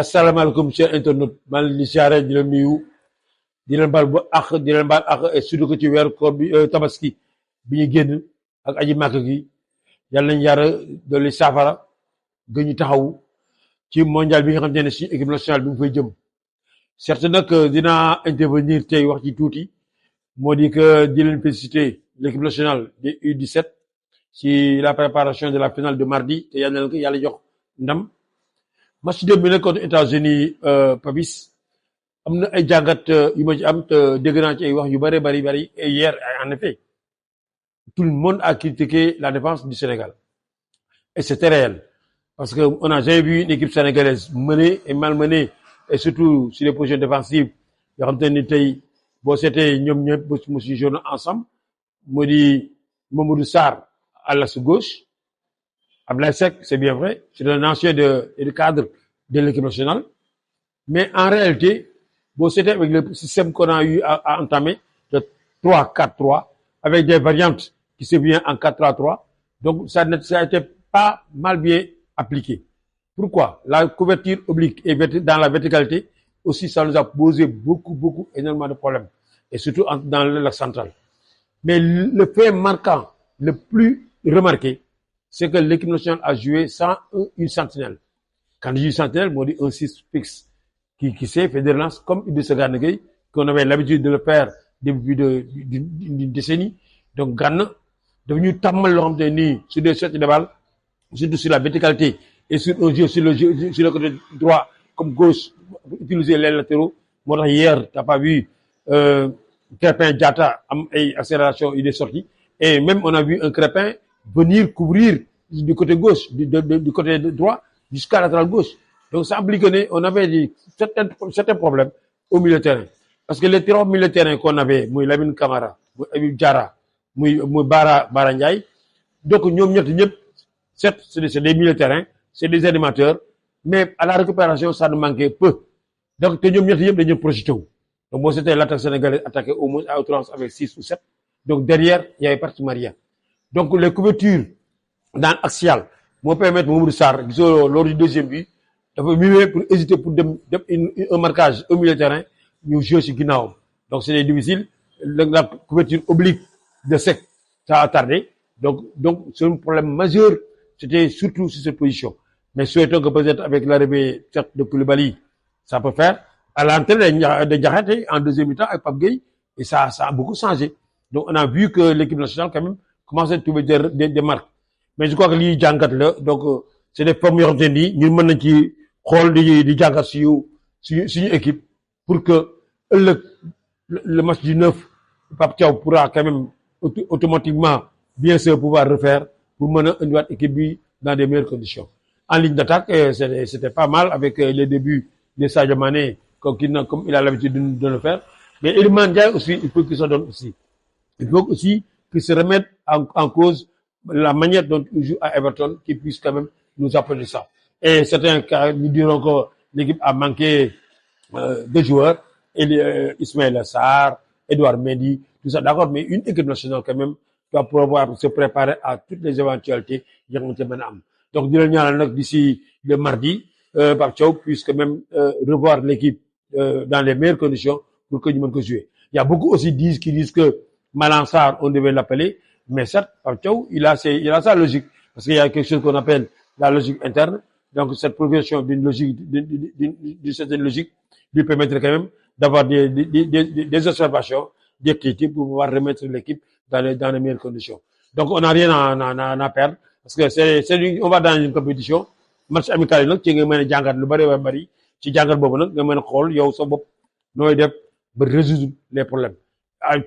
asalaamaaleykum cher internaute maa ngi leen di siyaare di leen nuyu di leen baal ba àq di leen baal àq et surtout que ci weeru koor bi tabaski bi ñu génn ak aji màkk gi yàlla nañ yàlla dolli saafara gën ñu taxaw ci mondial bi nga xam ne suñu équipe nationale bi mu fay jëm certes nag dinaa intervenir tey wax ci tuuti moo di que di leen féliciter l'équipe nationale des U17 ci la préparation de la finale de mardi te yàlla na leen ko yàlla jox ndam. match démb bi nag contre États-Unis Papis am na ay jàngat yu ma ci am te dégg naa ci ay wax yu bari et hier en effet tout le monde a critiqué la défense du Sénégal et c'était réel parce que on n'a jamais vu une équipe sénégalaise menée et malmenée et surtout sur les positions défensives yoo xam te ni tey boo seetee ñoom ñëpp ba mosu joué ensemble moo di Mamadou Sarr à l'axe gauche. Ablaye Seck, c'est bien vrai, c'est un ancien du cadre de l'équipe nationale. Mais en réalité, bon, c'était avec le système qu'on a eu à entamer, de 3-4-3, avec des variantes qui se viennent en 4-3-3. Donc, ça a été pas mal bien appliqué. Pourquoi? La couverture oblique et dans la verticalité, aussi, ça nous a posé énormément de problèmes. Et surtout dans l'axe central. Mais le fait marquant, le plus remarqué, c'est que l'équipe nationale a joué sans une sentinelle. Quand je dis sentinelle, moi, je dis un 6 fixe qui s'est fait des relances comme Idrissa Gana Gueye, qu'on avait l'habitude de le faire depuis d'une décennie. Donc, Gana, devenu tellement l'homme sur des sorties de balles, surtout sur la verticalité et sur un jeu sur le côté droit comme gauche, pour utiliser les latéraux. Moi, hier, t'as pas vu, Crépin Diatta, accélération, il est sorti. Et même, on a vu un Crépin venir couvrir du côté gauche, du côté droit, jusqu'à la latéral gauche. Donc, ça implique qu'on avait certains problèmes au milieu de terrain. Parce que les trois milieux de terrain qu'on avait, Mouy Lamine Camara, Mouy Habib Diarra, Mouy Bara Ndiaye, donc, certes, c'est des milieux de terrain, c'est des animateurs, mais à la récupération, ça nous manquait peu. Donc, nous projeté. Donc, moi, c'était l'attaque sénégalaise attaquée au moins à outrance avec 6 ou 7. Donc, derrière, il y avait partenariat. Donc, les couvertures dans l'axial vont permettre Mamadou Sarr, lors du deuxième but, d'avoir mieux pour hésiter pour un marquage au milieu de terrain, nous jouons sur Guinao. Donc, c'est difficile. La couverture oblique de Seck, ça a tardé. Donc, c'est un problème majeur. C'était surtout sur cette position. Mais souhaitons que peut-être avec l'arrivée de Koulibaly, ça peut faire. À l'entrée de Diakhaté, en deuxième mi-temps, avec Pape Gueye, et ça a beaucoup changé. Donc, on a vu que l'équipe nationale, quand même, commence à trouver des marques. Mais je crois que lii jàngat la donc c'est des formes yoo xam te ni ñun mën nañ ci xool di jàngat suñu équipe pour que le match du 9 Pape Thiaw pourra quand même automatiquement bien se pouvoir refaire pour mën a indiwaat équipe bi dans des meilleures conditions. En ligne d'attaque, c'était pas mal avec les débuts de Sadio Mané comme il a l'habitude de le faire. Mais Iliman Ndiaye aussi, il faut qu'il se donne aussi. Il faut aussi qu'il se remette en cause la manière dont il joue à Everton, qui puisse quand même nous apporter ça. Et certains cas, nous diront que l'équipe a manqué de joueurs, Ismaël Sarr, Edouard Mendy, tout ça, d'accord, mais une équipe nationale quand même doit pouvoir se préparer à toutes les éventualités. Donc, d'ici le mardi, Pape Thiaw puisse quand même revoir l'équipe dans les meilleures conditions pour que nous puissions jouer. Il y a beaucoup aussi qui disent que Malang Sarr, on devait l'appeler, mais certes, Pape Thiaw, il a sa logique, parce qu'il y a quelque chose qu'on appelle la logique interne. Donc, cette progression d'une logique, d'une certaine logique, lui permettrait quand même d'avoir des observations, des critiques pour pouvoir remettre l'équipe dans les meilleures conditions. Donc, on n'a rien à perdre, parce que on va dans une compétition, match amical, là, tu as jàngat lu bari, ci jàngat boobu nag nga mën a xool yow sa bopp nooy def ba résoudre les problèmes.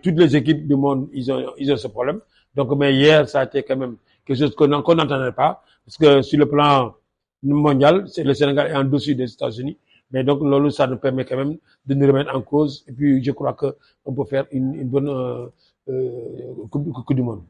Toutes les équipes du monde, ils ont ce problème. Donc, mais hier, ça a été quand même quelque chose qu'on n'entendait pas, parce que sur le plan mondial, le Sénégal est en dessus des États-Unis. Mais donc, lolo, ça nous permet quand même de nous remettre en cause. Et puis, je crois que on peut faire une bonne coupe du monde.